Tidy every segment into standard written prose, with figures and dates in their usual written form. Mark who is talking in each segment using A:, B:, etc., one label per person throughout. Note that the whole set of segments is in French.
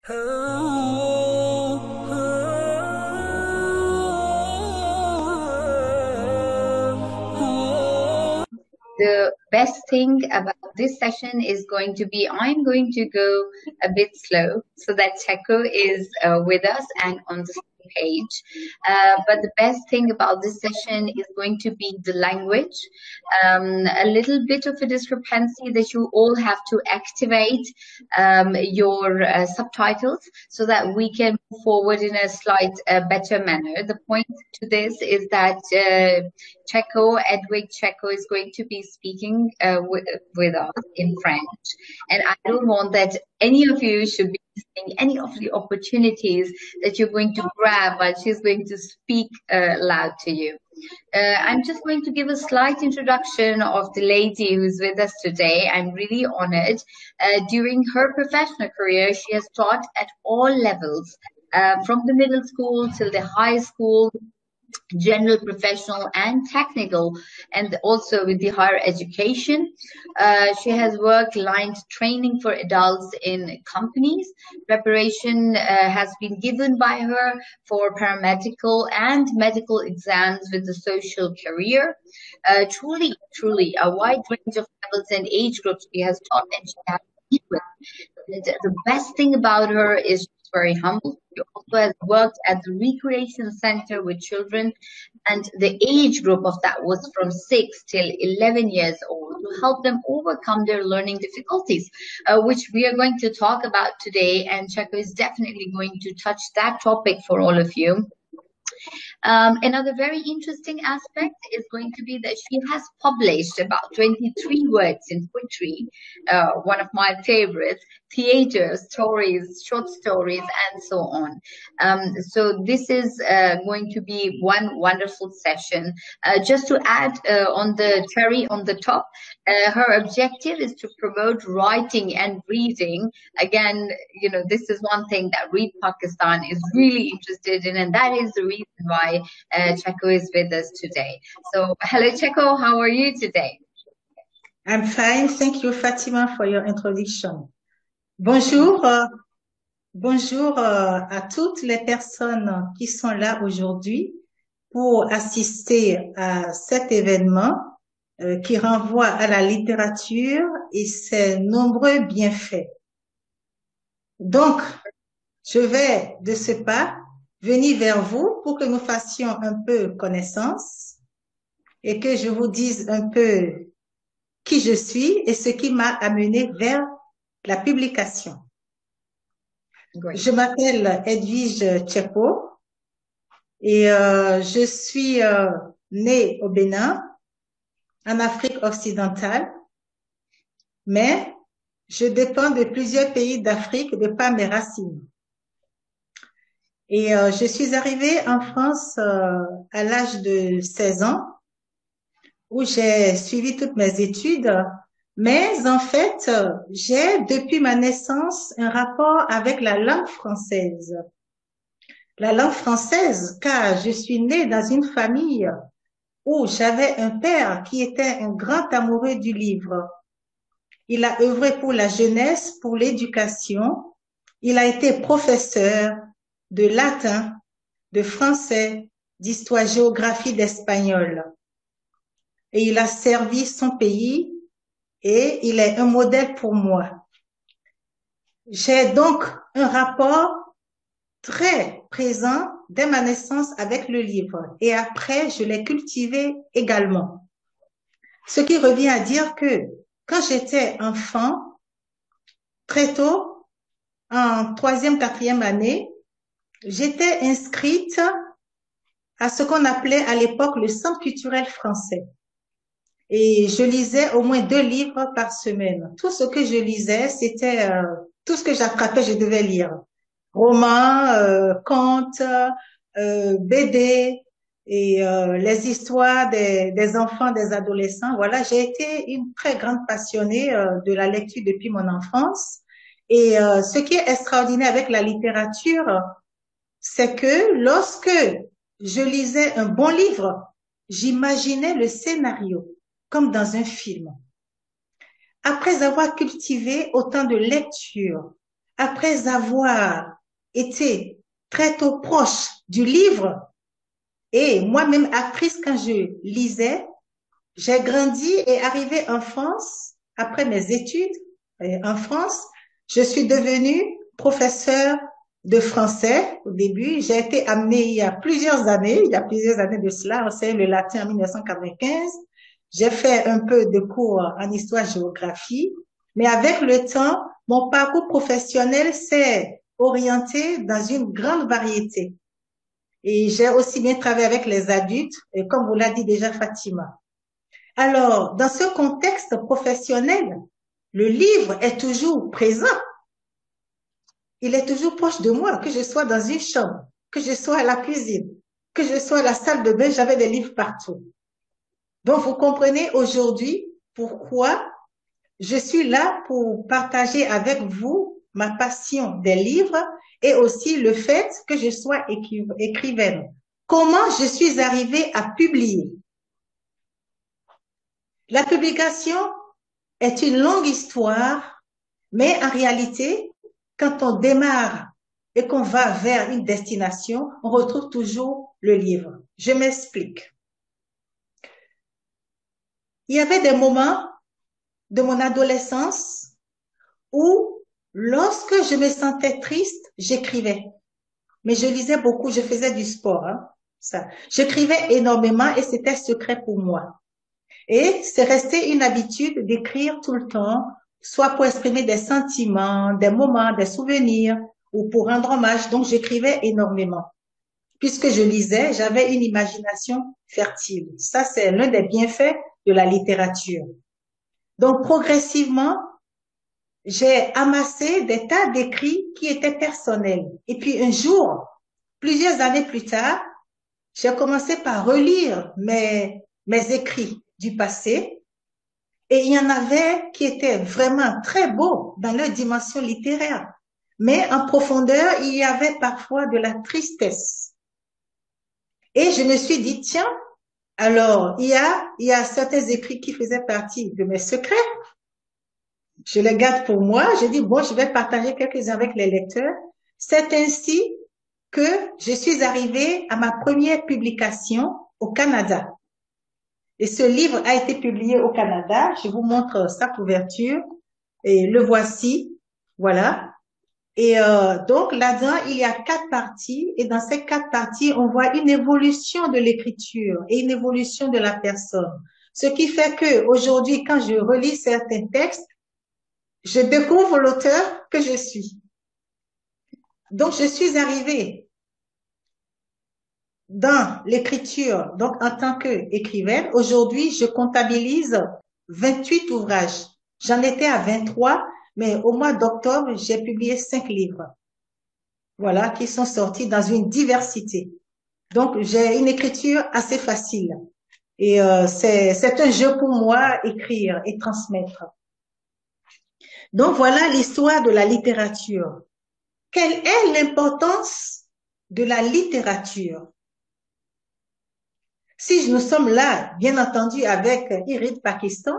A: The best thing about this session is going to be I'm going to go a bit slow so that Checo is with us and on the same page. But the best thing about this session is going to be the language. A little bit of a discrepancy that you all have to activate your subtitles so that we can move forward in a slight better manner. The point to this is that Edwig Checo is going to be speaking with us in French. And I don't want that any of you should be missing any of the opportunities that you're going to grab while she's going to speak loud to you. I'm just going to give a slight introduction of the lady who's with us today. I'm really honored. During her professional career, she has taught at all levels, from the middle school till the high school, general, professional, and technical, and also with the higher education. She has worked lined training for adults in companies. Preparation has been given by her for paramedical and medical exams with the social career. Truly a wide range of levels and age groups she has taught and she has been with. And the best thing about her is she's very humble. She also has worked at the recreation center with children, and the age group of that was from 6 till 11 years old, to help them overcome their learning difficulties, which we are going to talk about today. And Checo is definitely going to touch that topic for all of you. Another very interesting aspect is going to be that she has published about 23 works in poetry, one of my favorites, theater, stories, short stories, and so on. So this is going to be one wonderful session. Just to add on the cherry on the top, her objective is to promote writing and reading. Again, you know, this is one thing that Read Pakistan is really interested in, and that is the reason why Checo is with us today. So, hello, Checo. How are you today?
B: I'm fine. Thank you, Fatima, for your introduction. Bonjour. Bonjour à toutes les personnes qui sont là aujourd'hui pour assister à cet événement qui renvoie à la littérature et ses nombreux bienfaits. Donc, je vais de ce pas venir vers vous pour que nous fassions un peu connaissance et que je vous dise un peu qui je suis et ce qui m'a amené vers la publication.
A: Great.
B: Je m'appelle Edwige Checo et je suis née au Bénin, en Afrique occidentale, mais je dépends de plusieurs pays d'Afrique de par mes racines. Et je suis arrivée en France à l'âge de 16 ans, où j'ai suivi toutes mes études, mais en fait, j'ai depuis ma naissance un rapport avec la langue française. La langue française, car je suis née dans une famille où j'avais un père qui était un grand amoureux du livre. Il a œuvré pour la jeunesse, pour l'éducation. Il a été professeur de latin, de français, d'histoire-géographie, d'espagnol. Et il a servi son pays et il est un modèle pour moi. J'ai donc un rapport très présent dès ma naissance avec le livre et après, je l'ai cultivé également. Ce qui revient à dire que quand j'étais enfant, très tôt, en 3e, 4e année, j'étais inscrite à ce qu'on appelait à l'époque le Centre culturel français. Et je lisais au moins 2 livres par semaine. Tout ce que je lisais, c'était tout ce que j'attrapais, je devais lire. Romans, contes, BD et les histoires des enfants, des adolescents. Voilà, j'ai été une très grande passionnée de la lecture depuis mon enfance. Et ce qui est extraordinaire avec la littérature, c'est que lorsque je lisais un bon livre, j'imaginais le scénario comme dans un film. Après avoir cultivé autant de lectures, après avoir été très tôt proche du livre et moi-même actrice quand je lisais, j'ai grandi et arrivé en France après mes études en France. Je suis devenue professeure de français au début. J'ai été amenée il y a plusieurs années de cela, enseigner le latin en 1995. J'ai fait un peu de cours en histoire-géographie, mais avec le temps, mon parcours professionnel s'est orienté dans une grande variété. Et j'ai aussi bien travaillé avec les adultes, et comme vous l'a dit déjà Fatima. Alors, dans ce contexte professionnel, le livre est toujours présent. Il est toujours proche de moi, que je sois dans une chambre, que je sois à la cuisine, que je sois à la salle de bain, j'avais des livres partout. Donc, vous comprenez aujourd'hui pourquoi je suis là pour partager avec vous ma passion des livres et aussi le fait que je sois écrivaine. Comment je suis arrivée à publier? La publication est une longue histoire, mais en réalité, quand on démarre et qu'on va vers une destination, on retrouve toujours le livre. Je m'explique. Il y avait des moments de mon adolescence où, lorsque je me sentais triste, j'écrivais. Mais je lisais beaucoup, je faisais du sport, hein, ça. J'écrivais énormément et c'était secret pour moi. Et c'est resté une habitude d'écrire tout le temps, soit pour exprimer des sentiments, des moments, des souvenirs, ou pour rendre hommage. Donc, j'écrivais énormément. Puisque je lisais, j'avais une imagination fertile. Ça, c'est l'un des bienfaits de la littérature. Donc, progressivement, j'ai amassé des tas d'écrits qui étaient personnels. Et puis, un jour, plusieurs années plus tard, j'ai commencé par relire mes écrits du passé. Et il y en avait qui étaient vraiment très beaux dans leur dimension littéraire. Mais en profondeur, il y avait parfois de la tristesse. Et je me suis dit, tiens, alors, il y a certains écrits qui faisaient partie de mes secrets. Je les garde pour moi. Je dis, bon, je vais partager quelques-uns avec les lecteurs. C'est ainsi que je suis arrivée à ma première publication au Canada. Et ce livre a été publié au Canada. Je vous montre sa couverture. Et le voici. Voilà. Et donc là-dedans, il y a 4 parties. Et dans ces 4 parties, on voit une évolution de l'écriture et une évolution de la personne. Ce qui fait que aujourd'hui, quand je relis certains textes, je découvre l'auteur que je suis. Donc, je suis arrivée dans l'écriture, donc en tant qu'écrivaine. Aujourd'hui, je comptabilise 28 ouvrages. J'en étais à 23, mais au mois d'octobre, j'ai publié 5 livres. Voilà, qui sont sortis dans une diversité. Donc, j'ai une écriture assez facile. Et c'est un jeu pour moi, écrire et transmettre. Donc, voilà l'histoire de la littérature. Quelle est l'importance de la littérature? Si nous sommes là, bien entendu, avec IRID Pakistan,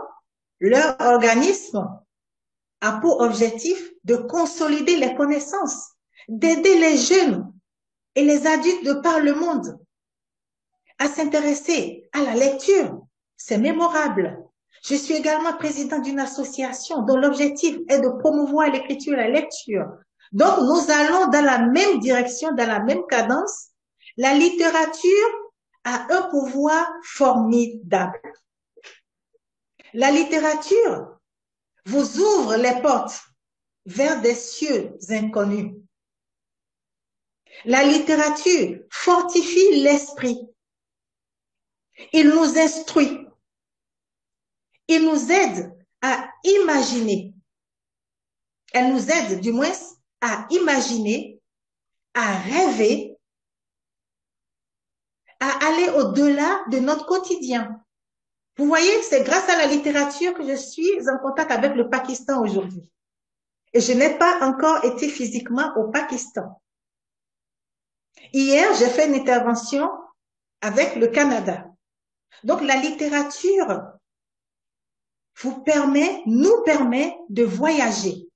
B: leur organisme a pour objectif de consolider les connaissances, d'aider les jeunes et les adultes de par le monde à s'intéresser à la lecture. C'est mémorable. Je suis également présidente d'une association dont l'objectif est de promouvoir l'écriture et la lecture. Donc, nous allons dans la même direction, dans la même cadence. La littérature a un pouvoir formidable. La littérature vous ouvre les portes vers des cieux inconnus. La littérature fortifie l'esprit. Il nous instruit. Il nous aide à imaginer. Elle nous aide, du moins, à imaginer, à rêver, à aller au-delà de notre quotidien. Vous voyez, c'est grâce à la littérature que je suis en contact avec le Pakistan aujourd'hui. Et je n'ai pas encore été physiquement au Pakistan. Hier, j'ai fait une intervention avec le Canada. Donc, la littérature nous permet de voyager.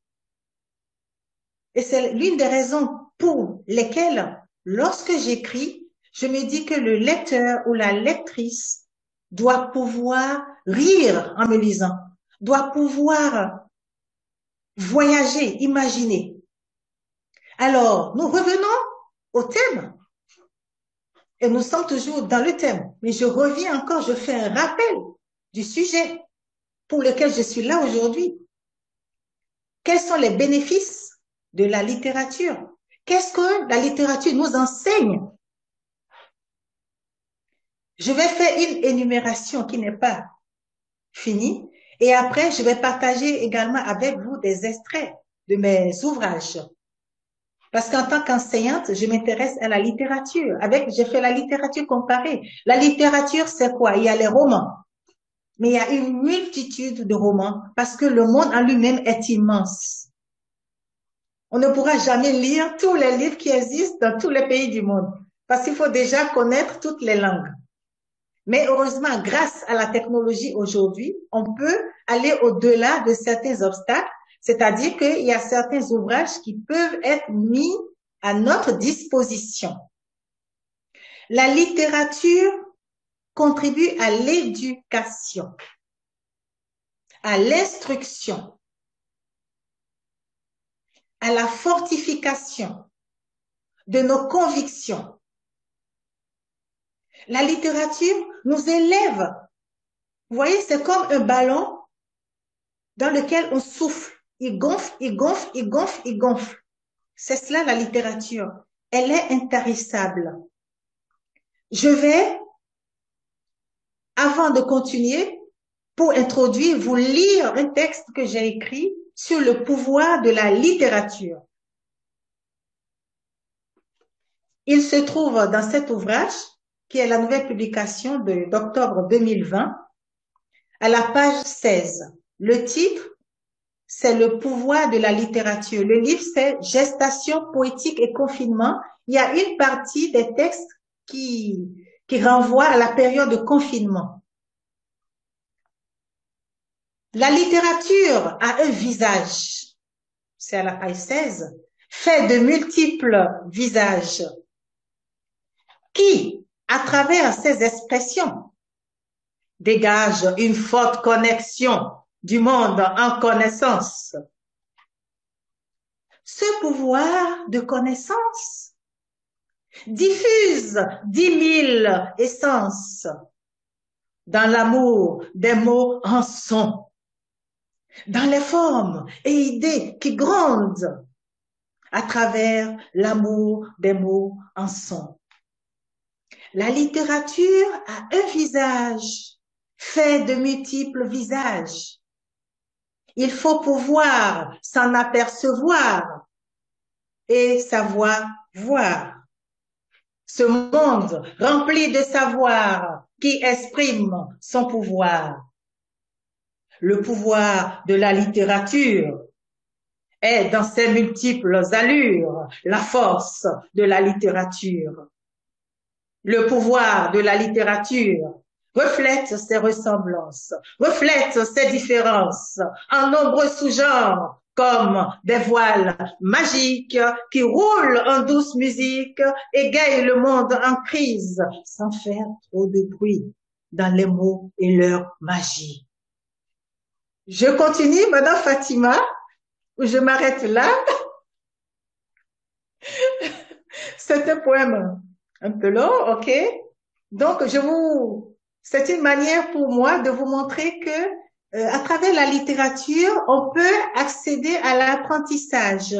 B: Et c'est l'une des raisons pour lesquelles, lorsque j'écris, je me dis que le lecteur ou la lectrice doit pouvoir rire en me lisant, doit pouvoir voyager, imaginer. Alors, nous revenons au thème. Et nous sommes toujours dans le thème. Mais je reviens encore, je fais un rappel du sujet pour lequel je suis là aujourd'hui. Quels sont les bénéfices de la littérature? Qu'est-ce que la littérature nous enseigne? Je vais faire une énumération qui n'est pas finie et après, je vais partager également avec vous des extraits de mes ouvrages. Parce qu'en tant qu'enseignante, je m'intéresse à la littérature. J'ai fait la littérature comparée. La littérature, c'est quoi? Il y a les romans. Mais il y a une multitude de romans parce que le monde en lui-même est immense. On ne pourra jamais lire tous les livres qui existent dans tous les pays du monde parce qu'il faut déjà connaître toutes les langues. Mais heureusement, grâce à la technologie aujourd'hui, on peut aller au-delà de certains obstacles, c'est-à-dire qu'il y a certains ouvrages qui peuvent être mis à notre disposition. La littérature contribue à l'éducation, à l'instruction, à la fortification de nos convictions. La littérature nous élève. Vous voyez, c'est comme un ballon dans lequel on souffle. Il gonfle, il gonfle, il gonfle, il gonfle. C'est cela la littérature. Elle est intarissable. Je vais, avant de continuer, pour introduire, vous lire un texte que j'ai écrit sur le pouvoir de la littérature. Il se trouve dans cet ouvrage, qui est la nouvelle publication d'octobre 2020, à la page 16. Le titre, c'est le pouvoir de la littérature. Le livre, c'est Gestation poétique et confinement. Il y a une partie des textes qui renvoie à la période de confinement. La littérature a un visage, c'est à la page 16, fait de multiples visages qui, à travers ces expressions, dégagent une forte connexion du monde en connaissance. Ce pouvoir de connaissance diffuse 10 000 essences dans l'amour des mots en son, dans les formes et idées qui grondent à travers l'amour des mots en son. La littérature a un visage fait de multiples visages. Il faut pouvoir s'en apercevoir et savoir voir. Ce monde rempli de savoir qui exprime son pouvoir. Le pouvoir de la littérature est dans ses multiples allures la force de la littérature. Le pouvoir de la littérature reflète ses ressemblances, reflète ses différences en nombreux sous-genres, comme des voiles magiques qui roulent en douce musique, égayent le monde en crise, sans faire trop de bruit dans les mots et leur magie. Je continue, Madame Fatima, ou je m'arrête là. C'est un poème un peu long, ok? Donc, c'est une manière pour moi de vous montrer que à travers la littérature, on peut accéder à l'apprentissage.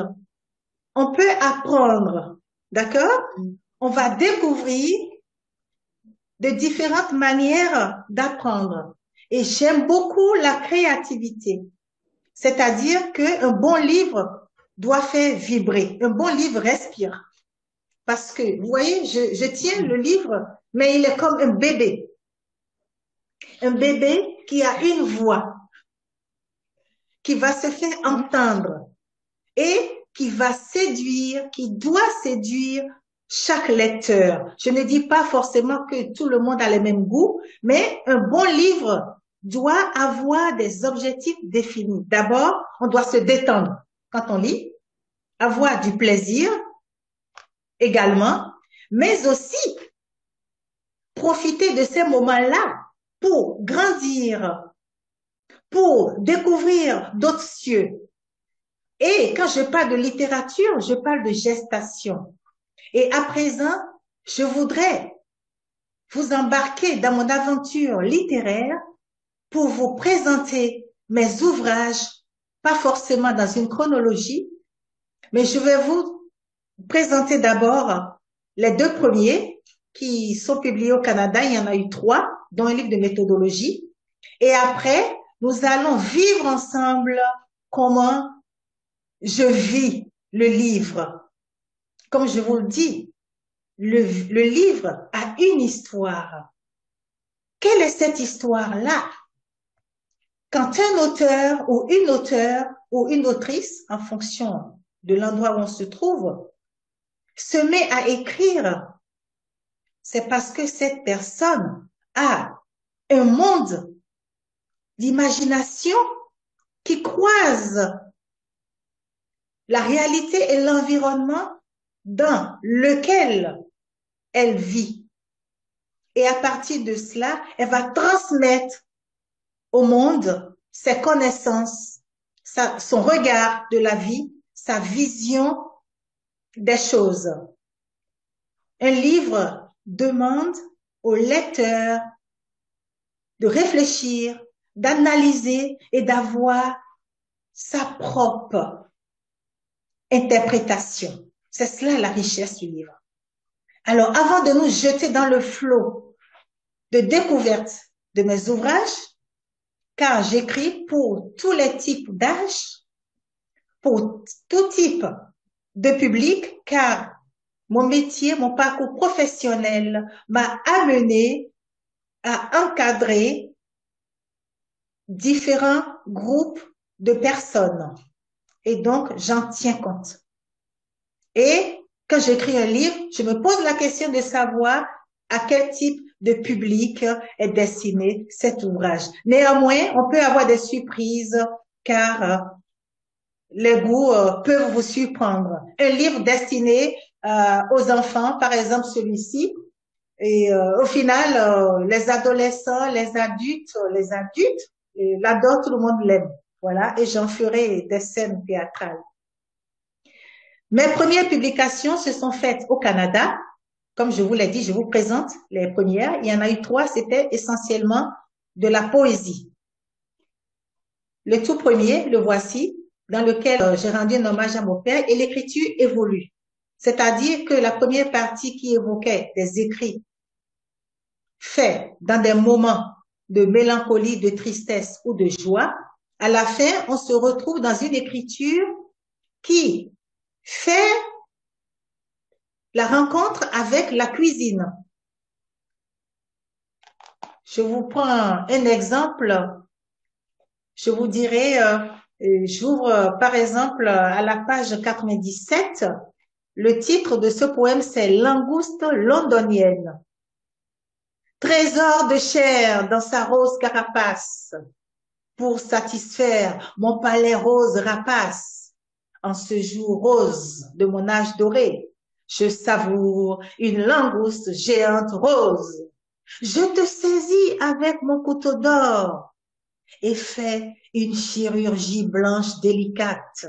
B: On peut apprendre, d'accord? On va découvrir de différentes manières d'apprendre. Et j'aime beaucoup la créativité. C'est-à-dire qu'un bon livre doit faire vibrer. Un bon livre respire. Parce que, vous voyez, je tiens le livre, mais il est comme un bébé. Un bébé qui a une voix, qui va se faire entendre et qui va séduire, qui doit séduire chaque lecteur. Je ne dis pas forcément que tout le monde a les mêmes goûts, mais un bon livre doit avoir des objectifs définis. D'abord, on doit se détendre quand on lit. avoir du plaisir également, mais aussi profiter de ces moments-là pour grandir, pour découvrir d'autres cieux. Et quand je parle de littérature, je parle de gestation. Et à présent, je voudrais vous embarquer dans mon aventure littéraire pour vous présenter mes ouvrages, pas forcément dans une chronologie, mais je vais vous présenter d'abord les deux premiers qui sont publiés au Canada. Il y en a eu 3, dont un livre de méthodologie. Et après, nous allons vivre ensemble comment je vis le livre. Comme je vous le dis, le livre a une histoire. Quelle est cette histoire-là? Quand un auteur ou une autrice, en fonction de l'endroit où on se trouve, se met à écrire, c'est parce que cette personne a un monde d'imagination qui croise la réalité et l'environnement dans lequel elle vit. Et à partir de cela, elle va transmettre au monde ses connaissances, son regard de la vie, sa vision des choses. Un livre demande au lecteur de réfléchir, d'analyser et d'avoir sa propre interprétation. C'est cela la richesse du livre. Alors, avant de nous jeter dans le flot de découverte de mes ouvrages, car j'écris pour tous les types d'âge, pour tout type de public, car mon métier, mon parcours professionnel m'a amené à encadrer différents groupes de personnes. Et donc, j'en tiens compte. Et quand j'écris un livre, je me pose la question de savoir à quel type de public est destiné cet ouvrage. Néanmoins, on peut avoir des surprises car les goûts peuvent vous surprendre. Un livre destiné aux enfants, par exemple celui-ci, et au final, les adolescents, les adultes l'adorent, tout le monde l'aime. Voilà, et j'en ferai des scènes théâtrales. Mes premières publications se sont faites au Canada. Comme je vous l'ai dit, je vous présente les premières. Il y en a eu 3, c'était essentiellement de la poésie. Le tout premier, le voici, dans lequel j'ai rendu un hommage à mon père, et l'écriture évolue. C'est-à-dire que la première partie qui évoquait des écrits faits dans des moments de mélancolie, de tristesse ou de joie, à la fin, on se retrouve dans une écriture qui fait la rencontre avec la cuisine. Je vous prends un exemple. Je vous dirais, j'ouvre par exemple à la page 97. Le titre de ce poème, c'est Langouste londonienne. Trésor de chair dans sa rose carapace, pour satisfaire mon palais rose rapace. En ce jour rose de mon âge doré, je savoure une langouste géante rose. Je te saisis avec mon couteau d'or et fais une chirurgie blanche délicate.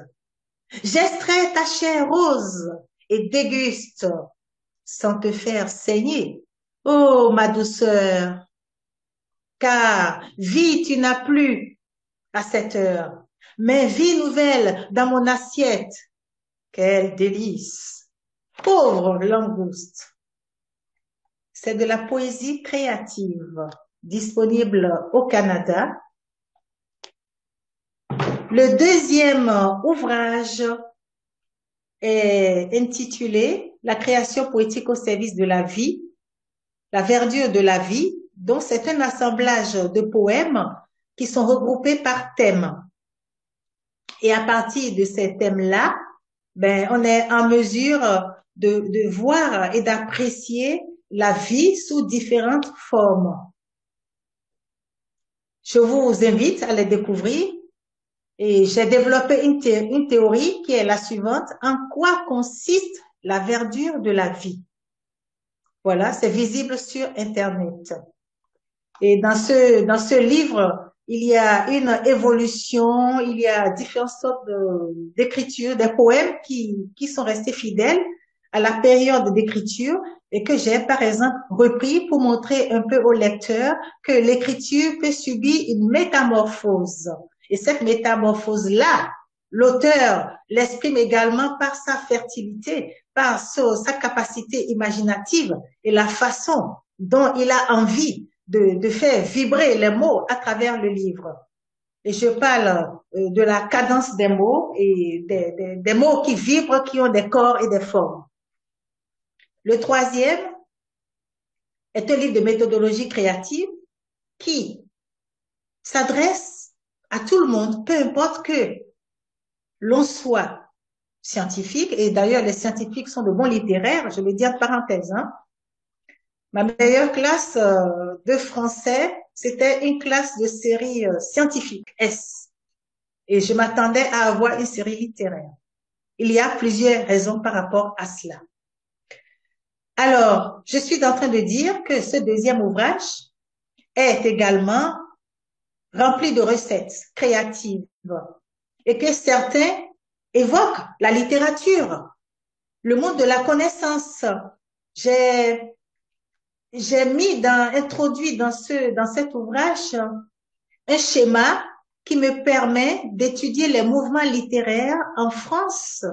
B: J'extrais ta chair rose et déguste sans te faire saigner. Oh, ma douceur, car vie tu n'as plus à cette heure, mais vie nouvelle dans mon assiette. Quel délice! Pauvre langouste! C'est de la poésie créative, disponible au Canada. Le deuxième ouvrage est intitulé La création poétique au service de la vie, la verdure de la vie, donc c'est un assemblage de poèmes qui sont regroupés par thème. Et à partir de ces thèmes-là, on est en mesure de voir et d'apprécier la vie sous différentes formes. Je vous invite à les découvrir. Et j'ai développé une théorie qui est la suivante. En quoi consiste la verdure de la vie? Voilà, c'est visible sur Internet. Et dans ce livre, il y a une évolution, il y a différentes sortes d'écritures, des poèmes qui sont restés fidèles à la période d'écriture et que j'ai, par exemple, repris pour montrer un peu au lecteur que l'écriture peut subir une métamorphose. Et cette métamorphose-là, l'auteur l'exprime également par sa fertilité, par sa capacité imaginative et la façon dont il a envie de faire vibrer les mots à travers le livre. Et je parle de la cadence des mots et des mots qui vibrent, qui ont des corps et des formes. Le troisième est un livre de méthodologie créative qui s'adresse à tout le monde, peu importe que l'on soit scientifique, et d'ailleurs les scientifiques sont de bons littéraires, je vais dire de parenthèse, hein. Ma meilleure classe de français, c'était une classe de série scientifique, S. Et je m'attendais à avoir une série littéraire. Il y a plusieurs raisons par rapport à cela. Alors, je suis en train de dire que ce deuxième ouvrage est également rempli de recettes créatives et que certains évoquent la littérature, le monde de la connaissance. J'ai introduit dans cet ouvrage un schéma qui me permet d'étudier les mouvements littéraires en France.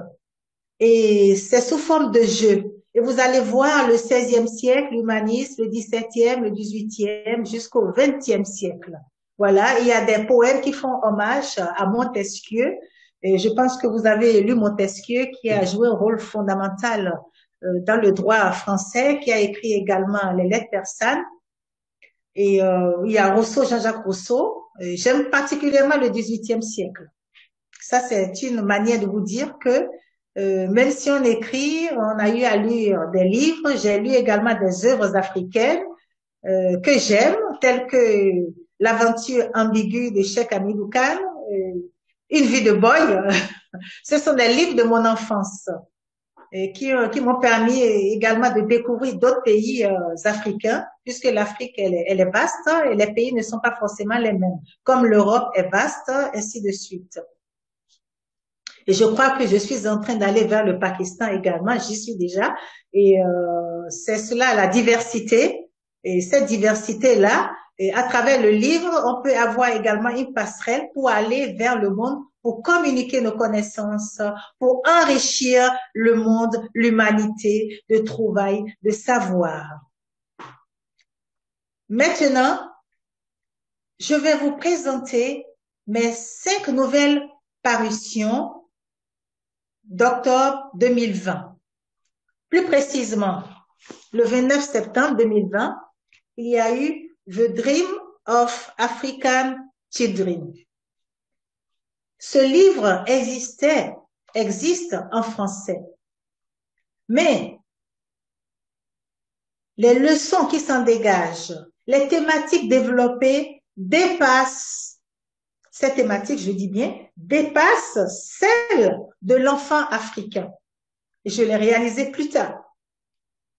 B: Et c'est sous forme de jeu. Et vous allez voir le 16e siècle, l'humanisme, le 17e, le 18e, jusqu'au 20e siècle. Voilà, il y a des poèmes qui font hommage à Montesquieu. Et je pense que vous avez lu Montesquieu, qui a joué un rôle fondamental dans le droit français, qui a écrit également les lettres persanes. Et il y a Rousseau, Jean-Jacques Rousseau. J'aime particulièrement le 18e siècle. Ça, c'est une manière de vous dire que même si on écrit, on a eu à lire des livres, j'ai lu également des œuvres africaines que j'aime, telles que L'aventure ambiguë de Cheikh Hamidou Kane, Une vie de boy. Ce sont des livres de mon enfance et qui m'ont permis également de découvrir d'autres pays africains, puisque l'Afrique, elle est vaste et les pays ne sont pas forcément les mêmes, comme l'Europe est vaste, ainsi de suite. Et je crois que je suis en train d'aller vers le Pakistan également, j'y suis déjà. Et c'est cela, la diversité. Et cette diversité-là, et à travers le livre, on peut avoir également une passerelle pour aller vers le monde, pour communiquer nos connaissances, pour enrichir le monde, l'humanité de trouvailles, de savoir. Maintenant, je vais vous présenter mes 5 nouvelles parutions d'octobre 2020. Plus précisément, le 29 septembre 2020, il y a eu The Dream of African Children. Ce livre existe en français, mais les leçons qui s'en dégagent, les thématiques développées dépassent, ces thématiques, je dis bien, dépassent celles de l'enfant africain. Et je l'ai réalisé plus tard.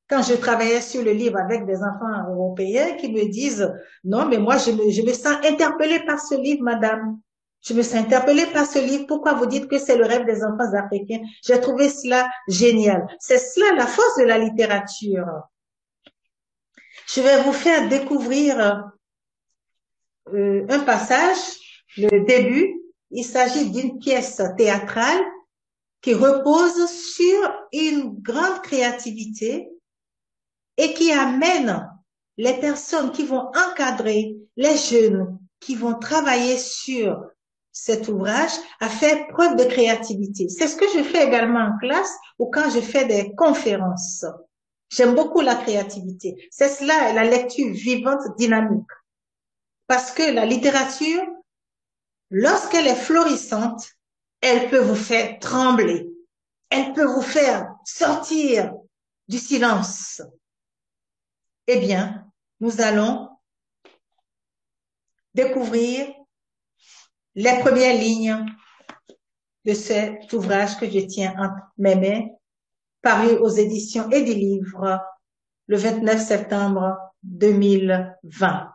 B: Quand je travaillais sur le livre avec des enfants européens qui me disent, non, mais moi, je me sens interpellée par ce livre, madame. Je me sens interpellée par ce livre. Pourquoi vous dites que c'est le rêve des enfants africains? J'ai trouvé cela génial. C'est cela la force de la littérature. Je vais vous faire découvrir un passage, le début. Il s'agit d'une pièce théâtrale qui repose sur une grande créativité et qui amène les personnes qui vont encadrer les jeunes qui vont travailler sur cet ouvrage à faire preuve de créativité. C'est ce que je fais également en classe ou quand je fais des conférences. J'aime beaucoup la créativité. C'est cela, la lecture vivante, dynamique. Parce que la littérature, lorsqu'elle est florissante, elle peut vous faire trembler. Elle peut vous faire sortir du silence. Eh bien, nous allons découvrir les premières lignes de cet ouvrage que je tiens entre mes mains, paru aux éditions et des livres le 29 septembre 2020.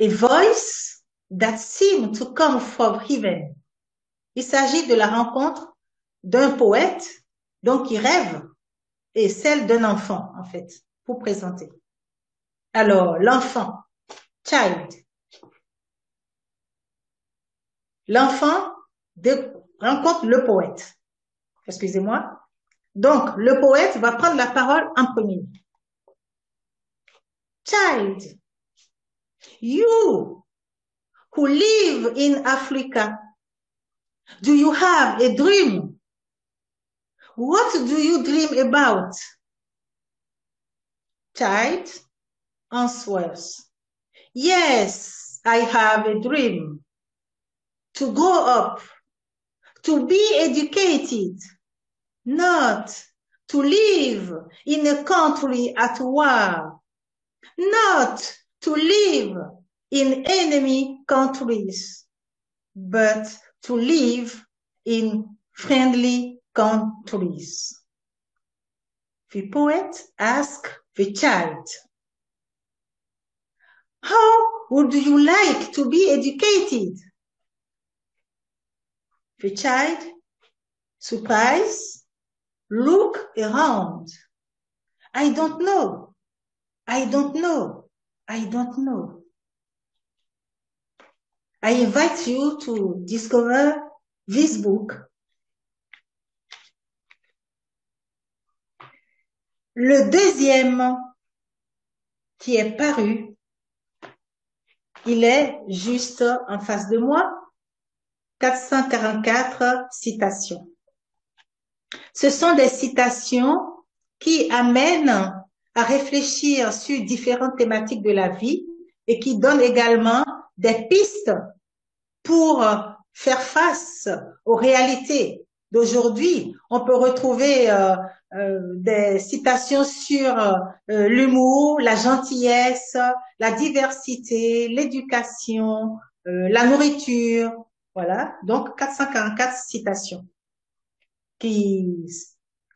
B: A voice that seemed to come from heaven. Il s'agit de la rencontre d'un poète, donc qui rêve, et celle d'un enfant, en fait, pour présenter. Alors, l'enfant, child. L'enfant rencontre le poète. Excusez-moi. Donc, le poète va prendre la parole en premier. Child, you who live in Africa, do you have a dream? What do you dream about? Child answers, yes, I have a dream to grow up, to be educated, not to live in a country at war, not to live in enemy countries, but to live in friendly countries. The poet asks the child, how would you like to be educated? The child, surprised, look around. I don't know. I don't know. I don't know. I invite you to discover this book. Le deuxième qui est paru, il est juste en face de moi, 444 citations. Ce sont des citations qui amènent à réfléchir sur différentes thématiques de la vie et qui donnent également des pistes pour faire face aux réalités d'aujourd'hui. On peut retrouver des citations sur l'humour, la gentillesse, la diversité, l'éducation, la nourriture. Voilà, donc 444 citations, qui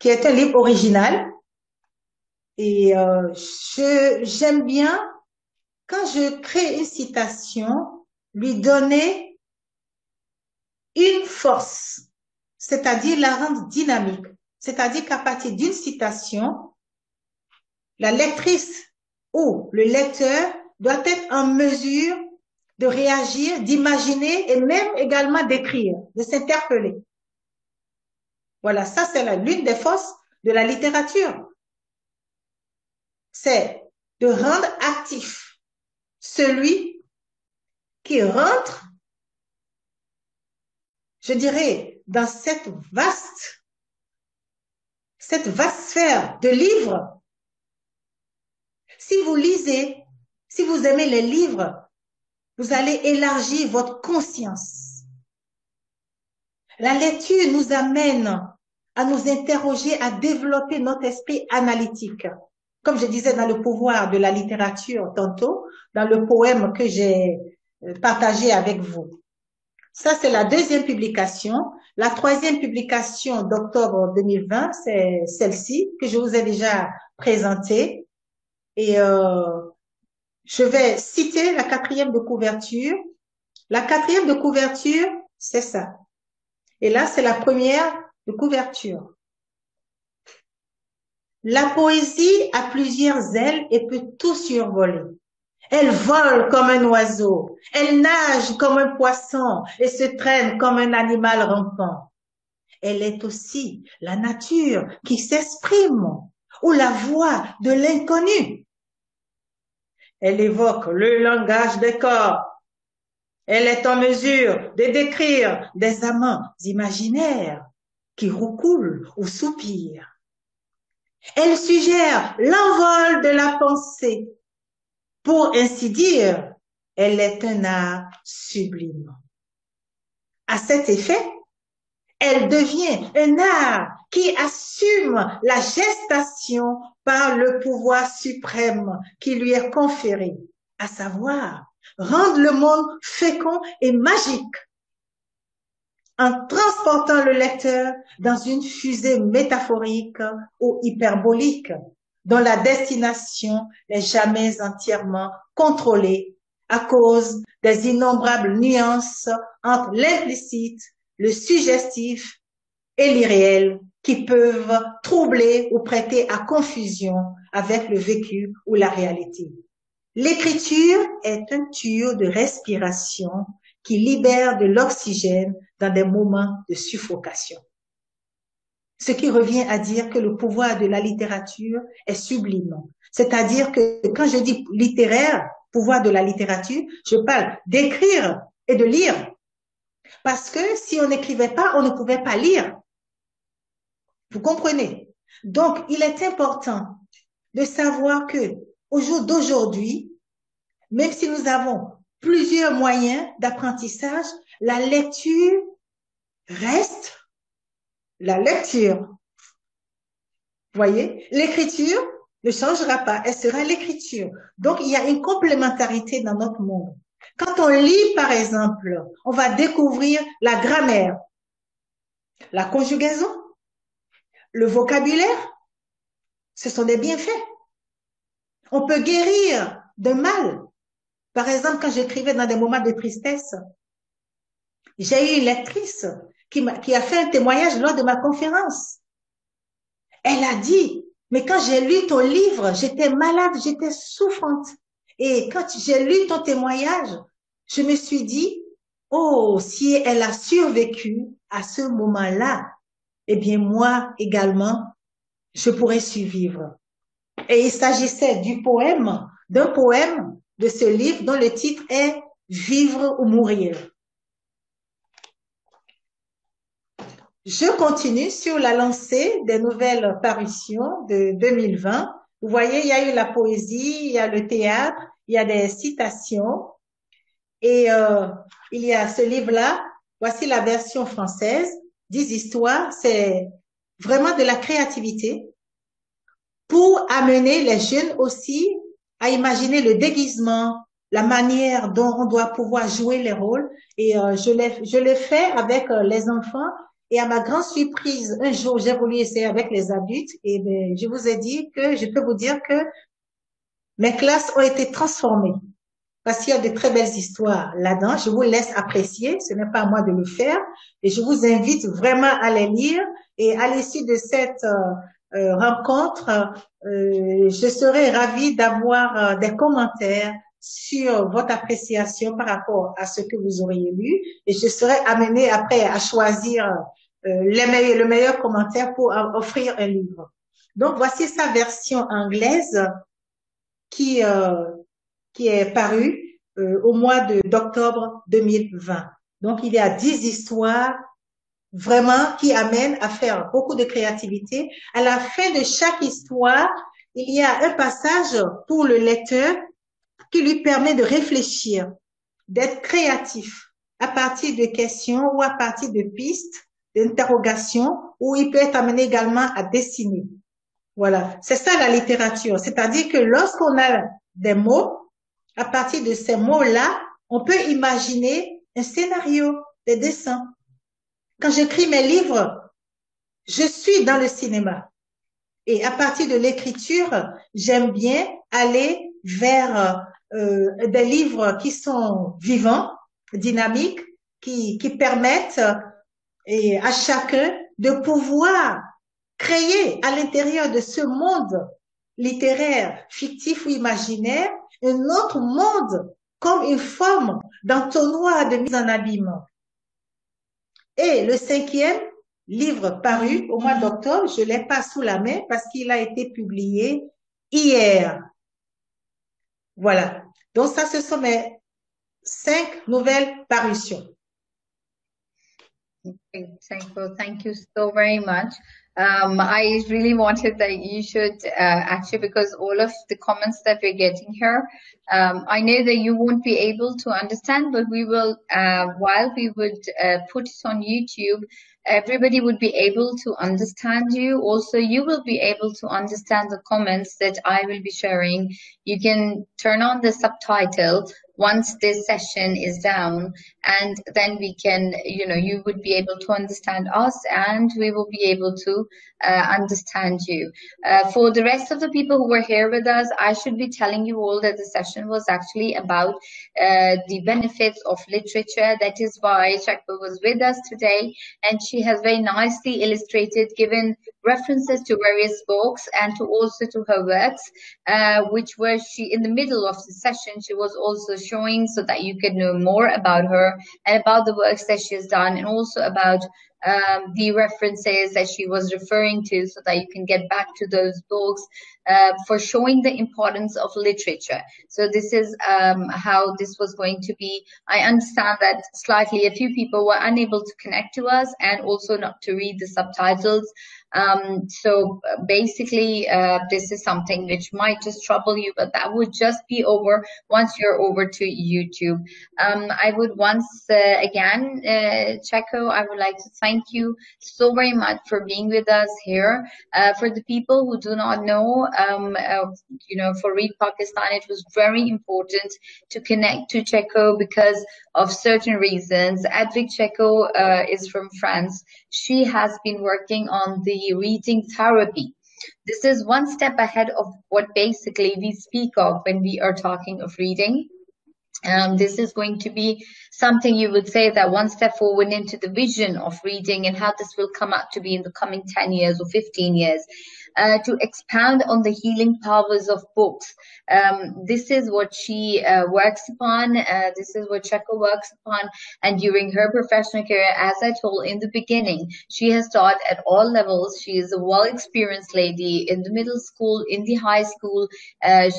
B: est un livre original. Et j'aime bien, quand je crée une citation, lui donner une force, c'est-à-dire la rendre dynamique. C'est-à-dire qu'à partir d'une citation, la lectrice ou le lecteur doit être en mesure de réagir, d'imaginer et même également d'écrire, de s'interpeller. Voilà, ça c'est l'une des forces de la littérature. C'est de rendre actif celui qui rentre, je dirais, dans cette vaste sphère de livres. Si vous lisez, si vous aimez les livres, vous allez élargir votre conscience. La lecture nous amène à nous interroger, à développer notre esprit analytique. Comme je disais dans le pouvoir de la littérature tantôt, dans le poème que j'ai partagé avec vous. Ça, c'est la deuxième publication. La troisième publication d'octobre 2020, c'est celle-ci que je vous ai déjà présentée. Et je vais citer la quatrième de couverture. La quatrième de couverture, c'est ça. Et là, c'est la première de couverture. La poésie a plusieurs ailes et peut tout survoler. Elle vole comme un oiseau, elle nage comme un poisson et se traîne comme un animal rampant. Elle est aussi la nature qui s'exprime ou la voix de l'inconnu. Elle évoque le langage des corps. Elle est en mesure de décrire des amants imaginaires qui roucoulent ou soupirent. Elle suggère l'envol de la pensée. Pour ainsi dire, elle est un art sublime. À cet effet, elle devient un art qui assume la gestation par le pouvoir suprême qui lui est conféré, à savoir rendre le monde fécond et magique en transportant le lecteur dans une fusée métaphorique ou hyperbolique dont la destination n'est jamais entièrement contrôlée à cause des innombrables nuances entre l'implicite, le suggestif et l'irréel qui peuvent troubler ou prêter à confusion avec le vécu ou la réalité. L'écriture est un tuyau de respiration qui libère de l'oxygène dans des moments de suffocation. Ce qui revient à dire que le pouvoir de la littérature est sublime. C'est-à-dire que quand je dis littéraire, pouvoir de la littérature, je parle d'écrire et de lire. Parce que si on n'écrivait pas, on ne pouvait pas lire. Vous comprenez? Donc, il est important de savoir que au jour d'aujourd'hui, même si nous avons plusieurs moyens d'apprentissage, la lecture reste la lecture. Voyez, l'écriture ne changera pas, elle sera l'écriture. Donc, il y a une complémentarité dans notre monde. Quand on lit, par exemple, on va découvrir la grammaire, la conjugaison, le vocabulaire. Ce sont des bienfaits. On peut guérir de mal. Par exemple, quand j'écrivais dans des moments de tristesse, j'ai eu une lectrice qui a fait un témoignage lors de ma conférence. Elle a dit, mais quand j'ai lu ton livre, j'étais malade, j'étais souffrante. Et quand j'ai lu ton témoignage, je me suis dit, oh, si elle a survécu à ce moment-là, eh bien, moi également, je pourrais survivre. Et il s'agissait d'un poème de ce livre dont le titre est Vivre ou mourir. Je continue sur la lancée des nouvelles parutions de 2020. Vous voyez, il y a eu la poésie, il y a le théâtre, il y a des citations. Et il y a ce livre-là, voici la version française, 10 histoires, c'est vraiment de la créativité pour amener les jeunes aussi à imaginer le déguisement, la manière dont on doit pouvoir jouer les rôles. Et je l'ai fait avec les enfants. Et à ma grande surprise, un jour, j'ai voulu essayer avec les adultes. Et ben, je vous ai dit que je peux vous dire que mes classes ont été transformées. Parce qu'il y a de très belles histoires là-dedans. Je vous laisse apprécier. Ce n'est pas à moi de le faire. Et je vous invite vraiment à les lire. Et à l'issue de cette rencontre, je serai ravie d'avoir des commentaires sur votre appréciation par rapport à ce que vous auriez lu. Et je serai amenée après à choisir le meilleur commentaire pour offrir un livre. Donc, voici sa version anglaise qui est parue au mois d'octobre 2020. Donc, il y a 10 histoires vraiment qui amènent à faire beaucoup de créativité. À la fin de chaque histoire, il y a un passage pour le lecteur qui lui permet de réfléchir, d'être créatif à partir de questions ou à partir de pistes, d'interrogations, où il peut être amené également à dessiner. Voilà, c'est ça la littérature. C'est-à-dire que lorsqu'on a des mots, à partir de ces mots-là, on peut imaginer un scénario, des dessins. Quand j'écris mes livres, je suis dans le cinéma. Et à partir de l'écriture, j'aime bien aller vers des livres qui sont vivants, dynamiques, qui permettent à chacun de pouvoir créer à l'intérieur de ce monde littéraire, fictif ou imaginaire, un autre monde comme une forme d'entonnoir de mise en abîme. Et le 5e livre paru au mois d'octobre, je ne l'ai pas sous la main parce qu'il a été publié hier. Voilà. Donc ça, ce sont mes 5 nouvelles parutions.
A: Thank you so very much. I really wanted that you should actually, because all of the comments that we're getting here, I know that you won't be able to understand, but we will, while we would put it on YouTube, everybody would be able to understand you. Also, you will be able to understand the comments that I will be sharing. You can turn on the subtitle once this session is down, and then we can, you would be able to understand us, and we will be able to understand you. For the rest of the people who were here with us, I should be telling you all that the session was actually about the benefits of literature. That is why Cheko was with us today, and she has very nicely illustrated, given references to various books and to also to her works, which were she in the middle of the session she was also showing, so that you can know more about her and about the works that she has done, and also about the references that she was referring to, so that you can get back to those books, for showing the importance of literature. So this is how this was going to be. I understand that slightly a few people were unable to connect to us and also not to read the subtitles. So basically, this is something which might just trouble you, but that would just be over once you're over to YouTube. I would once again, Cheko, I would like to thank you so very much for being with us here. For the people who do not know, for Read Pakistan, it was very important to connect to Cheko because of certain reasons. Advik Cheko is from France. She has been working on the reading therapy. This is one step ahead of what basically we speak of when we are talking of reading. This is going to be something you would say that one step forward into the vision of reading and how this will come out to be in the coming 10 years or 15 years. To expound on the healing powers of books. This is what she works upon. This is what Cheko works upon. And during her professional career, as I told in the beginning, she has taught at all levels. She is a well-experienced lady in the middle school, in the high school.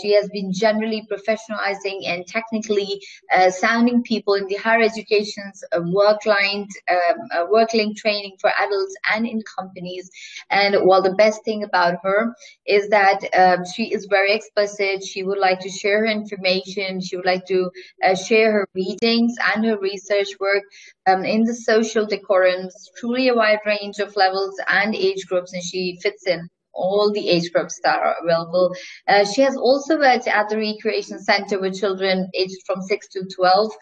A: She has been generally professionalizing and technically sounding people in the higher education's work link training for adults and in companies. And while the best thing about her is that she is very explicit. She would like to share her information. She would like to share her readings and her research work in the social decorums, truly a wide range of levels and age groups, and she fits in all the age groups that are available. She has also worked at the Recreation Center with children aged from 6 to 12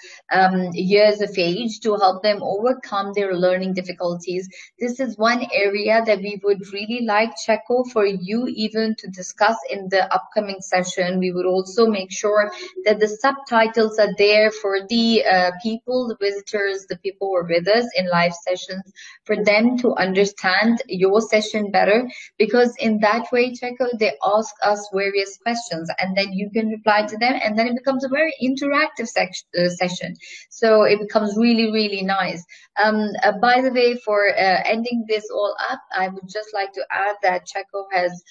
A: years of age to help them overcome their learning difficulties. This is one area that we would really like, Cheko, for you even to discuss in the upcoming session. We would also make sure that the subtitles are there for the people, the visitors, the people who are with us in live sessions, for them to understand your session better, because in that way, Cheko, they ask us various questions and then you can reply to them, and then it becomes a very interactive session. So it becomes really, really nice. By the way, for ending this all up, I would just like to add that Cheko has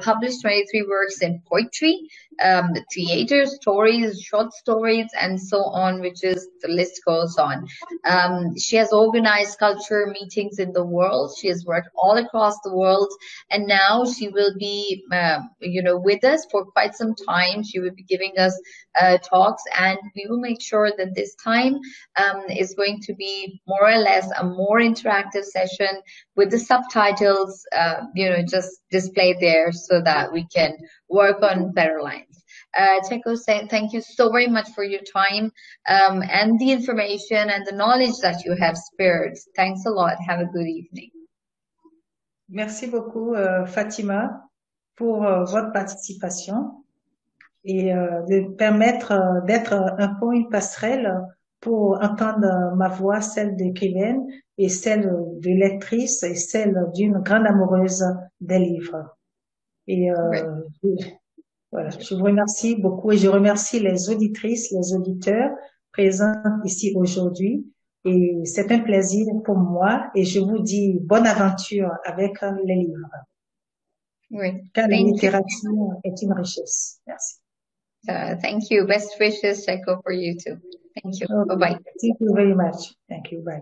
A: published 23 works in poetry, theater, stories, short stories, and so on, which is, the list goes on. She has organized culture meetings in the world. She has worked all across the world, and now she will be, with us for quite some time. She will be giving us talks, and we will make sure that this time is going to be more or less a more interactive session with the subtitles, just displayed there so that we can work on better lines. Cheko, thank you so very much for your time and the information and the knowledge that you have spared. Thanks a lot. Have a good evening.
B: Merci beaucoup, Fatima, pour votre participation et de permettre d'être un peu une passerelle pour entendre ma voix, celle d'écrivaine et celle de lectrice et celle d'une grande amoureuse des livres. Et voilà, je vous remercie beaucoup et je remercie les auditrices, les auditeurs présents ici aujourd'hui. Et c'est un plaisir pour moi et je vous dis bonne aventure avec les livres.
A: Oui.
B: Car la littérature est une richesse. Merci.
A: Thank you. Best wishes, Cheko, for you too. Thank you.
B: Okay.
A: Bye-bye.
B: Thank you very much. Thank you. Bye.